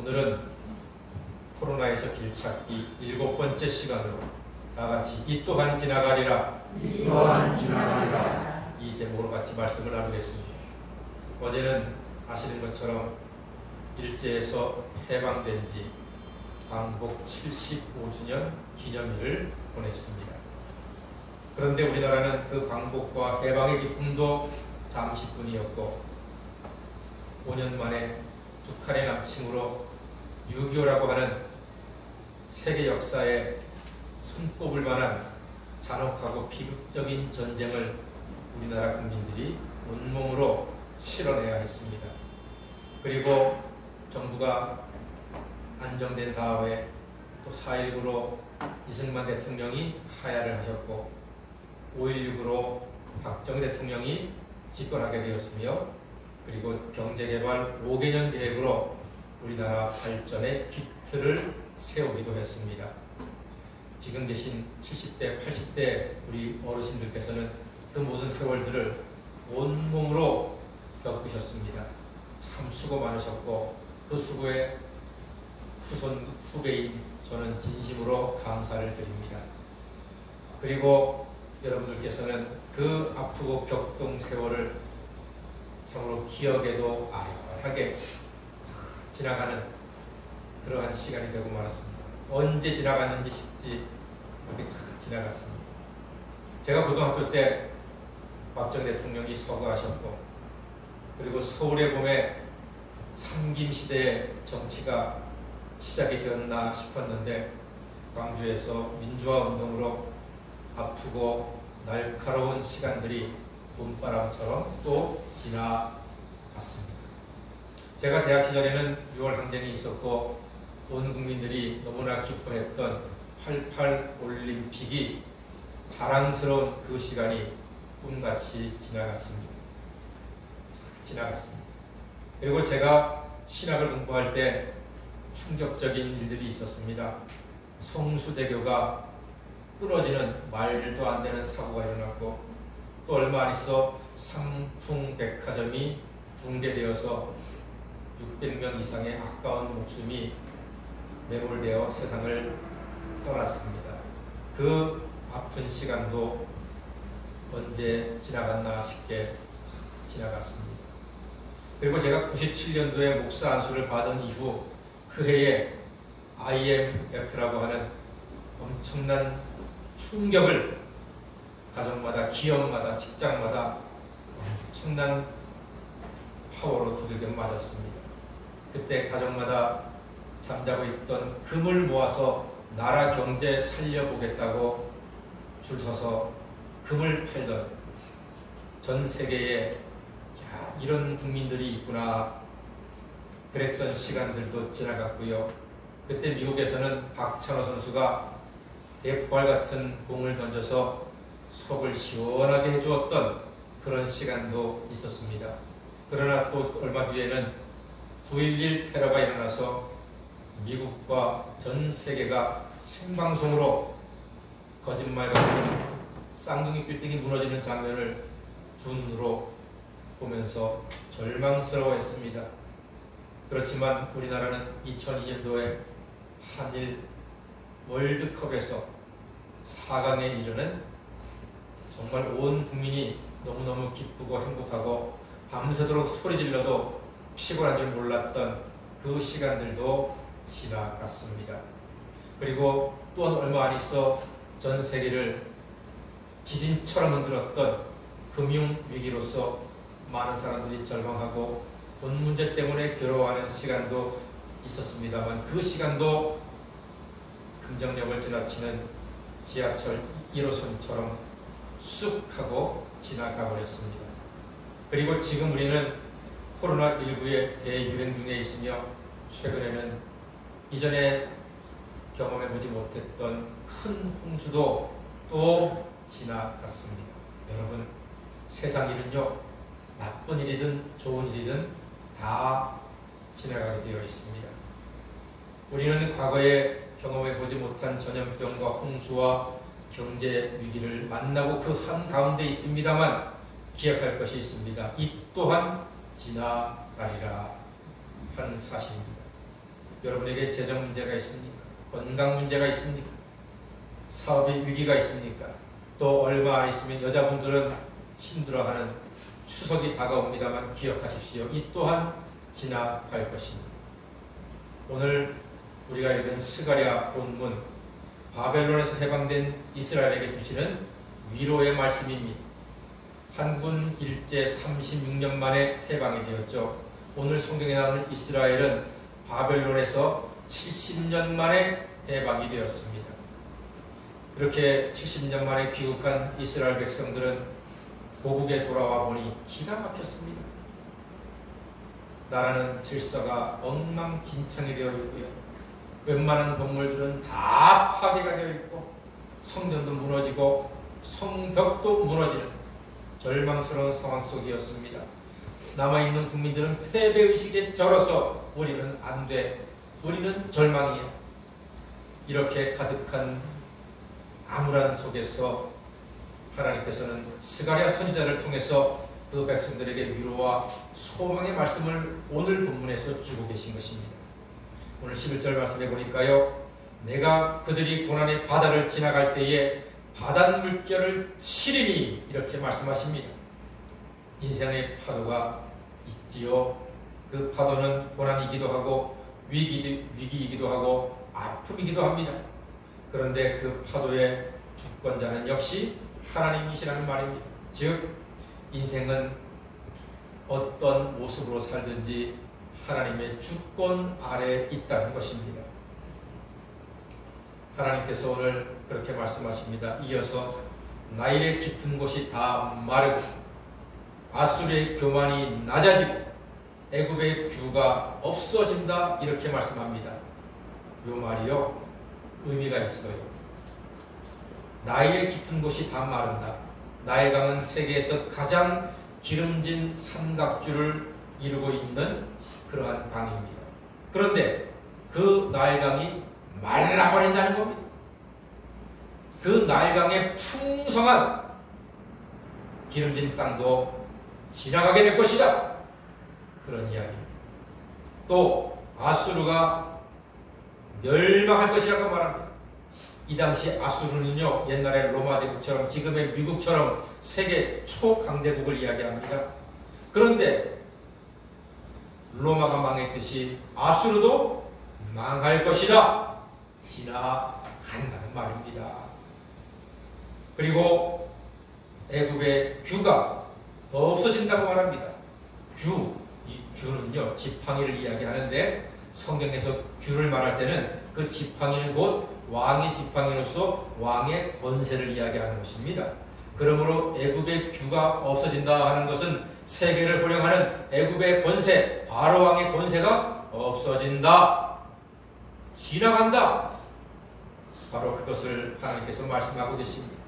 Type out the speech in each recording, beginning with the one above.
오늘은 코로나에서 길찾기 7번째 시간으로 다같이 이 또한 지나가리라 이 또한 지나가리라 이 제목으로 같이 말씀을 나누겠습니다. 어제는 아시는 것처럼 일제에서 해방된 지 광복 75주년 기념일을 보냈습니다. 그런데 우리나라는 그 광복과 해방의 기쁨도 잠시뿐이었고 5년 만에 북한의 남침으로 6.25라고 하는 세계 역사에 손꼽을 만한 잔혹하고 비극적인 전쟁을 우리나라 국민들이 온몸으로 치러내야 했습니다. 그리고 정부가 안정된 다음에 또 4.19로 이승만 대통령이 하야를 하셨고 5.16으로 박정희 대통령이 집권하게 되었으며 그리고 경제개발 5개년 계획으로 우리나라 발전의 기틀을 세우기도 했습니다. 지금 계신 70대, 80대 우리 어르신들께서는 그 모든 세월들을 온몸으로 겪으셨습니다. 참 수고 많으셨고 그 수고에 후배인 저는 진심으로 감사를 드립니다. 그리고 여러분들께서는 그 아프고 격동 세월을 참으로 기억에도 아련하게 지나가는 그러한 시간이 되고 말았습니다. 언제 지나갔는지 싶지 그렇게 다 지나갔습니다. 제가 고등학교 때 박정희 대통령이 서거하셨고 그리고 서울의 봄에 삼김시대의 정치가 시작이 되었나 싶었는데 광주에서 민주화 운동으로 아프고 날카로운 시간들이 봄바람처럼 또 지나갔습니다. 제가 대학 시절에는 6월 항쟁이 있었고 온 국민들이 너무나 기뻐했던 88 올림픽이 자랑스러운 그 시간이 꿈같이 지나갔습니다. 그리고 제가 신학을 공부할 때 충격적인 일들이 있었습니다. 성수대교가 끊어지는 말도 안 되는 사고가 일어났고 또 얼마 안 있어 삼풍백화점이 붕괴되어서 600명 이상의 아까운 목숨이 매몰되어 세상을 떠났습니다. 그 아픈 시간도 언제 지나갔나 싶게 지나갔습니다. 그리고 제가 97년도에 목사 안수를 받은 이후 그 해에 IMF라고 하는 엄청난 충격을 가정마다, 기업마다, 직장마다 엄청난 파워로 두들겨 맞았습니다. 그때 가정마다 잠자고 있던 금을 모아서 나라 경제 살려보겠다고 줄 서서 금을 팔던 전 세계에 이런 국민들이 있구나 그랬던 시간들도 지나갔고요. 그때 미국에서는 박찬호 선수가 대포알 같은 공을 던져서 속을 시원하게 해주었던 그런 시간도 있었습니다. 그러나 또 얼마 뒤에는 9.11 테러가 일어나서 미국과 전 세계가 생방송으로 거짓말 같은 쌍둥이 빌딩이 무너지는 장면을 두 눈으로 보면서 절망스러워했습니다. 그렇지만 우리나라는 2002년도에 한일 월드컵에서 4강에 이르는 정말 온 국민이 너무너무 기쁘고 행복하고 밤새도록 소리질러도 피곤한 줄 몰랐던 그 시간들도 지나갔습니다. 그리고 또 얼마 안 있어 전 세계를 지진처럼 흔들었던 금융위기로서 많은 사람들이 절망하고 돈 문제 때문에 괴로워하는 시간도 있었습니다만 그 시간도 금정역을 지나치는 지하철 1호선처럼 쑥 하고 지나가 버렸습니다. 그리고 지금 우리는 코로나19의 대유행 중에 있으며 최근에는 이전에 경험해보지 못했던 큰 홍수도 또 지나갔습니다. 여러분, 세상 일은요, 나쁜 일이든 좋은 일이든 다 지나가게 되어 있습니다. 우리는 과거에 경험해보지 못한 전염병과 홍수와 경제 위기를 만나고 그 한가운데 있습니다만 기억할 것이 있습니다. 이 또한 지나가리라 하는 사실입니다. 여러분에게 재정 문제가 있습니까? 건강 문제가 있습니까? 사업의 위기가 있습니까? 또 얼마 안 있으면 여자분들은 힘들어하는 추석이 다가옵니다만 기억하십시오. 이 또한 지나갈 것입니다. 오늘 우리가 읽은 스가랴 본문, 바벨론에서 해방된 이스라엘에게 주시는 위로의 말씀입니다. 한군 일제 36년 만에 해방이 되었죠. 오늘 성경에 나오는 이스라엘은 바벨론에서 70년 만에 해방이 되었습니다. 그렇게 70년 만에 귀국한 이스라엘 백성들은 고국에 돌아와 보니 기가 막혔습니다. 나라는 질서가 엉망진창이 되어 있고요. 웬만한 건물들은 다 파괴가 되어 있고 성전도 무너지고 성벽도 무너지는 절망스러운 상황 속이었습니다. 남아있는 국민들은 패배의식에 절어서 우리는 안 돼, 우리는 절망이야. 이렇게 가득한 암울한 속에서 하나님께서는 스가랴 선지자를 통해서 그 백성들에게 위로와 소망의 말씀을 오늘 본문에서 주고 계신 것입니다. 오늘 11절 말씀해 보니까요, 내가 그들이 고난의 바다를 지나갈 때에 바닷물결을 치리니 이렇게 말씀하십니다. 인생의 파도가 있지요. 그 파도는 고난이기도 하고 위기이기도 하고 아픔이기도 합니다. 그런데 그 파도의 주권자는 역시 하나님이시라는 말입니다. 즉 인생은 어떤 모습으로 살든지 하나님의 주권 아래에 있다는 것입니다. 하나님께서 오늘 그렇게 말씀하십니다. 이어서 나일의 깊은 곳이 다 마르고 아수르의 교만이 낮아지고 애굽의 규가 없어진다 이렇게 말씀합니다. 이 말이요 의미가 있어요. 나일의 깊은 곳이 다 마른다. 나일강은 세계에서 가장 기름진 삼각주를 이루고 있는 그러한 강입니다. 그런데 그 나일강이 말라버린다는 겁니다. 그 나일강의 풍성한 기름진 땅도 지나가게 될 것이다. 그런 이야기입니다. 또 아수르가 멸망할 것이라고 말합니다. 이 당시 아수르는요, 옛날에 로마 제국처럼 지금의 미국처럼 세계 초강대국을 이야기합니다. 그런데 로마가 망했듯이 아수르도 망할 것이다. 지나간다는 말입니다. 그리고 애굽의 규가 없어진다고 말합니다. 이 규는요, 지팡이를 이야기하는데 성경에서 규를 말할 때는 그 지팡이는 곧 왕의 지팡이로서 왕의 권세를 이야기하는 것입니다. 그러므로 애굽의 규가 없어진다 하는 것은 세계를 호령하는 애굽의 권세, 바로 왕의 권세가 없어진다. 지나간다. 바로 그것을 하나님께서 말씀하고 계십니다.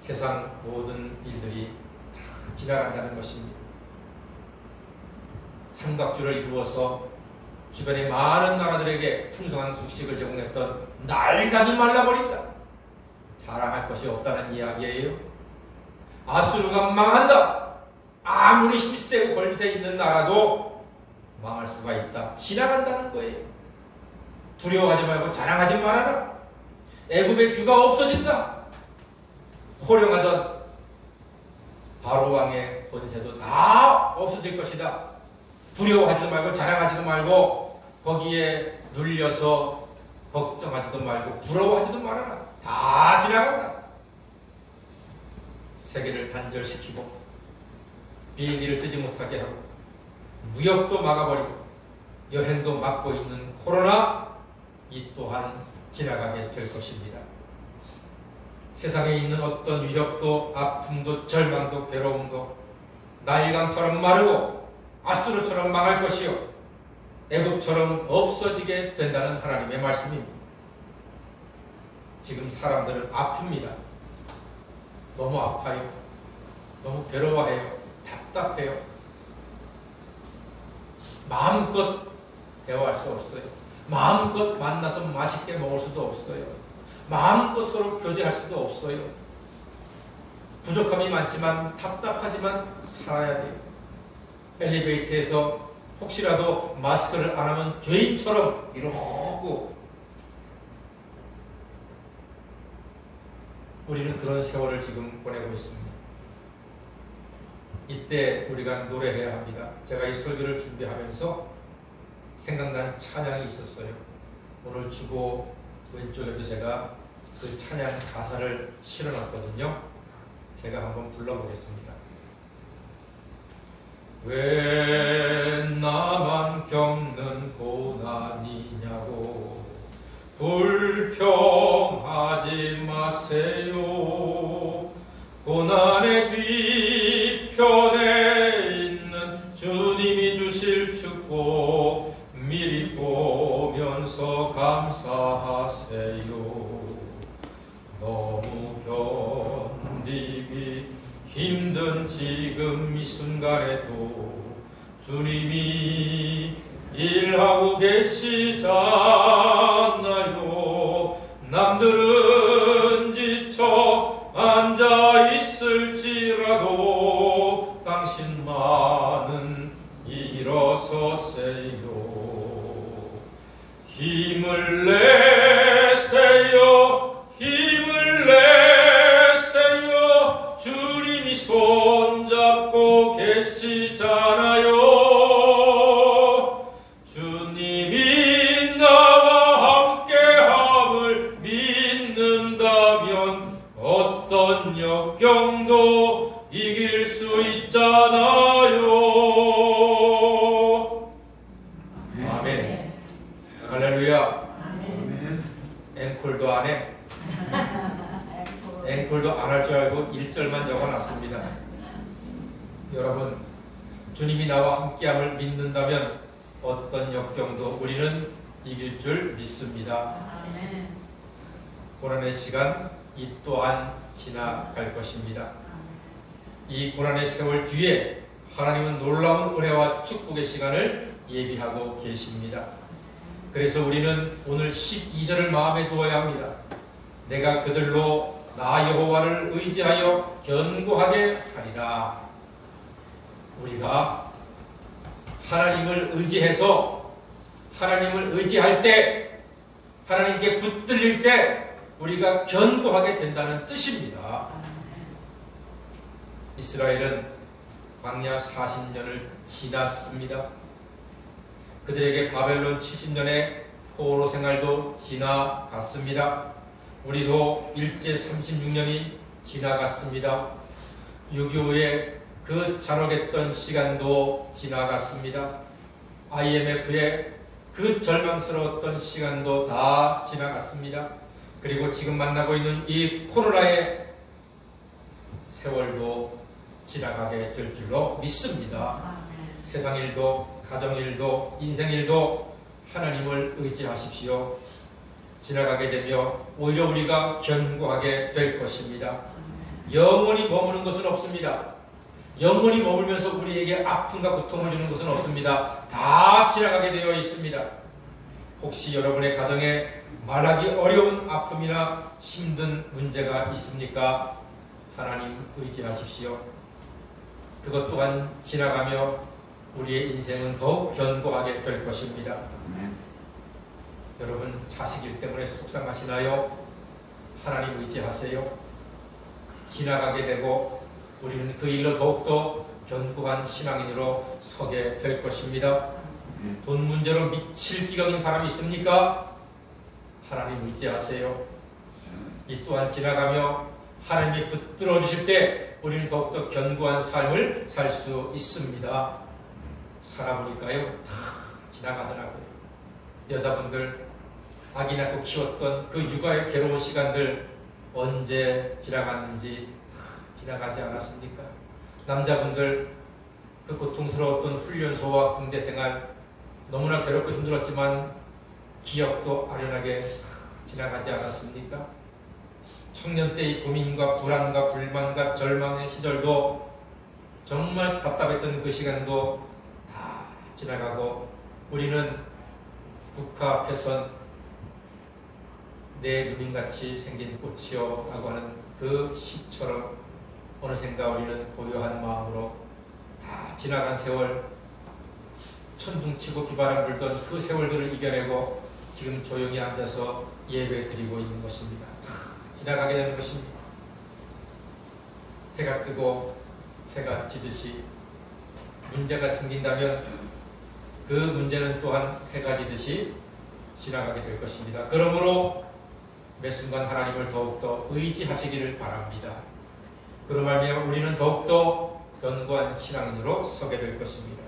세상 모든 일들이 다 지나간다는 것입니다. 삼각주를 이루어서 주변의 많은 나라들에게 풍성한 음식을 제공했던 나일강이 말라버린다. 자랑할 것이 없다는 이야기예요. 아수르가 망한다. 아무리 힘세고 권세 있는 나라도 망할 수가 있다. 지나간다는 거예요. 두려워하지 말고 자랑하지 말아라. 애굽의 규가 없어진다. 호령하던 바로 왕의 권세도 다 없어질 것이다. 두려워하지도 말고 자랑하지도 말고 거기에 눌려서 걱정하지도 말고 부러워하지도 말아라. 다 지나간다. 세계를 단절시키고 비행기를 뜨지 못하게 하고 무역도 막아버리고 여행도 막고 있는 코로나, 이 또한 지나가게 될 것입니다. 세상에 있는 어떤 위협도 아픔도 절망도 괴로움도 나일강처럼 마르고 아수르처럼 망할 것이요 애굽처럼 없어지게 된다는 하나님의 말씀입니다. 지금 사람들은 아픕니다. 너무 아파요. 너무 괴로워해요. 답답해요. 마음껏 대화할 수 없어요. 마음껏 만나서 맛있게 먹을 수도 없어요. 마음껏 서로 교제할 수도 없어요. 부족함이 많지만 답답하지만 살아야 돼요. 엘리베이터에서 혹시라도 마스크를 안 하면 죄인처럼 이러고 우리는 그런 세월을 지금 보내고 있습니다. 이때 우리가 노래해야 합니다. 제가 이 설교를 준비하면서 생각난 찬양이 있었어요. 오늘 주보 왼쪽에도 제가 그 찬양 가사를 실어놨거든요. 제가 한번 불러보겠습니다. 왜 나만 겪는 고난이냐고 불평하지 마세요. 고난의 뒤편에 있는 주님이 주실 축복 미리 보면서 감사하세요. 너무 견디기 힘든 지금 이 순간에도 주님이 일하고 계시잖아요. 남들은 지쳐 앉아 있을지라도 당신만은 일어서세요. 힘을 내세요. 힘을 내세요. 주님이 손잡고 계시잖아요. 주님이 나와 함께함을 믿는다면 어떤 역경도 이길 수 있잖아요. 아멘. 할렐루야. 앵콜도 안 해. 앵콜도 안 할 줄 알고 1절만 적어놨습니다. 여러분, 주님이 나와 함께함을 믿는다면 어떤 역경도 우리는 이길 줄 믿습니다. 고난의 시간 이 또한 지나갈 것입니다. 이 고난의 세월 뒤에 하나님은 놀라운 은혜와 축복의 시간을 예비하고 계십니다. 그래서 우리는 오늘 12절을 마음에 두어야 합니다. 내가 그들로 나 여호와를 의지하여 견고하게 하리라. 우리가 하나님을 의지해서 하나님을 의지할 때 하나님께 붙들릴 때 우리가 견고하게 된다는 뜻입니다. 이스라엘은 광야 40년을 지났습니다. 그들에게 바벨론 70년의 포로 생활도 지나갔습니다. 우리도 일제 36년이 지나갔습니다. 6.25의 그 잔혹했던 시간도 지나갔습니다. IMF의 그 절망스러웠던 시간도 다 지나갔습니다. 그리고 지금 만나고 있는 이 코로나의 세월도 지나가게 될 줄로 믿습니다. 세상 일도 가정 일도 인생 일도 하나님을 의지하십시오. 지나가게 되며 오히려 우리가 견고하게 될 것입니다. 영원히 머무는 것은 없습니다. 영원히 머물면서 우리에게 아픔과 고통을 주는 것은 없습니다. 다 지나가게 되어 있습니다. 혹시 여러분의 가정에 말하기 어려운 아픔이나 힘든 문제가 있습니까? 하나님 의지하십시오. 그것 또한 지나가며 우리의 인생은 더욱 견고하게 될 것입니다. 여러분, 자식일 때문에 속상하시나요? 하나님 의지하세요. 지나가게 되고 우리는 그 일로 더욱더 견고한 신앙인으로 서게 될 것입니다. 돈 문제로 미칠 지경인 사람이 있습니까? 하나님 의지하세요. 이 또한 지나가며 하나님이 붙들어 주실 때 우리는 더욱더 견고한 삶을 살 수 있습니다. 살아보니까요, 다 지나가더라고요. 여자분들 아기 낳고 키웠던 그 육아의 괴로운 시간들 언제 지나갔는지 지나가지 않았습니까? 남자분들 그 고통스러웠던 훈련소와 군대 생활 너무나 괴롭고 힘들었지만 기억도 아련하게 지나가지 않았습니까? 청년 때의 고민과 불안과 불만과 절망의 시절도 정말 답답했던 그 시간도 다 지나가고 우리는 국화 앞에선 내 누님같이 생긴 꽃이요 라고 하는 그 시처럼 어느샌가 우리는 고요한 마음으로 다 지나간 세월 천둥치고 비바람 불던 그 세월들을 이겨내고 지금 조용히 앉아서 예배 드리고 있는 것입니다. 지나가게 되는 것입니다. 해가 뜨고 해가 지듯이 문제가 생긴다면 그 문제는 또한 해가 지듯이 지나가게 될 것입니다. 그러므로 매 순간 하나님을 더욱더 의지하시기를 바랍니다. 그로 말미암아 우리는 더욱더 견고한 신앙인으로 서게 될 것입니다.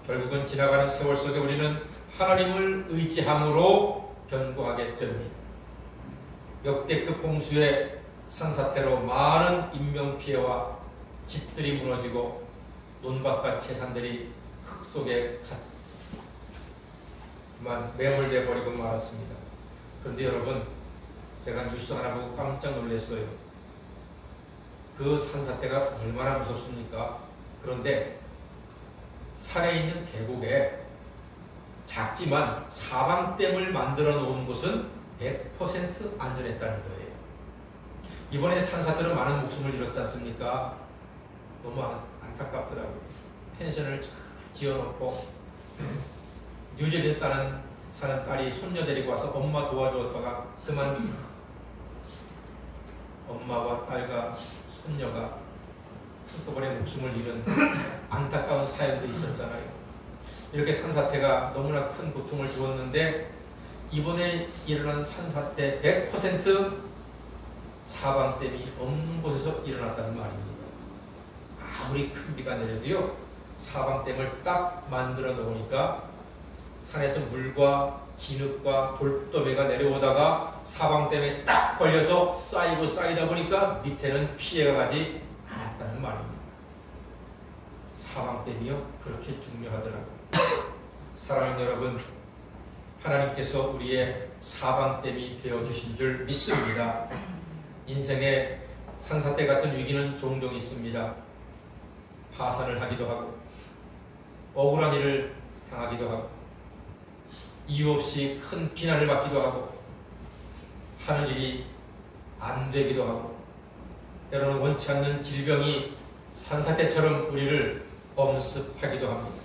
결국은 지나가는 세월 속에 우리는 하나님을 의지함으로 견고하게 됩니다. 역대급 홍수의 산사태로 많은 인명피해와 집들이 무너지고 논밭과 재산들이 흙 속에 매몰돼 버리고 말았습니다. 그런데 여러분, 제가 뉴스 하나 보고 깜짝 놀랐어요. 그 산사태가 얼마나 무섭습니까? 그런데 산에 있는 계곡에 작지만 사방댐을 만들어 놓은 곳은 100% 안전했다는 거예요. 이번에 산사태로 많은 목숨을 잃었지 않습니까? 너무 안타깝더라고요. 펜션을 잘 지어놓고 유죄됐다는 사는 딸이 손녀 데리고 와서 엄마 도와주었다가 그만 엄마와 딸과 손녀가 한꺼번에 목숨을 잃은 안타까운 사연도 있었잖아요. 이렇게 산사태가 너무나 큰 고통을 주었는데 이번에 일어난 산사태 100% 사방댐이 없는 곳에서 일어났다는 말입니다. 아무리 큰 비가 내려도요, 사방댐을 딱 만들어 놓으니까 산에서 물과 진흙과 돌도배가 내려오다가 사방댐에 딱 걸려서 쌓이고 쌓이다 보니까 밑에는 피해가 가지 않았다는 말입니다. 사방댐이요, 그렇게 중요하더라고요. 사랑하는 여러분, 하나님께서 우리의 사방댐이 되어주신 줄 믿습니다. 인생에 산사태 같은 위기는 종종 있습니다. 파산을 하기도 하고 억울한 일을 당하기도 하고 이유 없이 큰 비난을 받기도 하고 하는 일이 안 되기도 하고 때로는 원치 않는 질병이 산사태처럼 우리를 엄습하기도 합니다.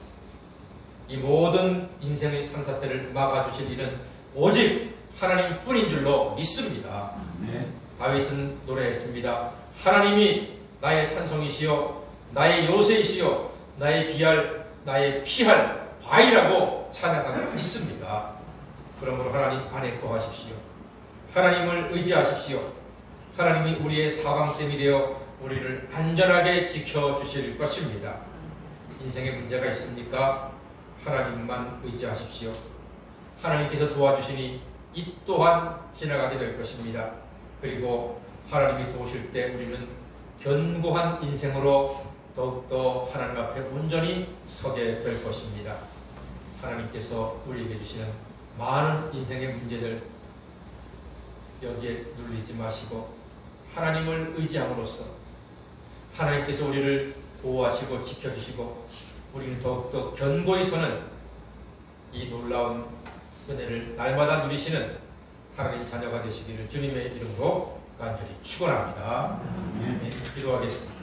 이 모든 인생의 산사태를 막아주실 이는 오직 하나님뿐인 줄로 믿습니다. 다윗은 노래했습니다. 하나님이 나의 산성이시여 나의 요새이시여 나의 피할 바위라고 찬양하고 있습니다. 그러므로 하나님 안에 거하십시오. 하나님을 의지하십시오. 하나님이 우리의 사방댐이 되어 우리를 안전하게 지켜주실 것입니다. 인생에 문제가 있습니까? 하나님만 의지하십시오. 하나님께서 도와주시니 이 또한 지나가게 될 것입니다. 그리고 하나님이 도우실 때 우리는 견고한 인생으로 더욱더 하나님 앞에 온전히 서게 될 것입니다. 하나님께서 우리에게 주시는 많은 인생의 문제들 여기에 눌리지 마시고 하나님을 의지함으로써 하나님께서 우리를 보호하시고 지켜주시고 우리는 더욱더 견고히 서는 이 놀라운 은혜를 날마다 누리시는 하나님 자녀가 되시기를 주님의 이름으로 간절히 축원합니다. 네, 기도하겠습니다.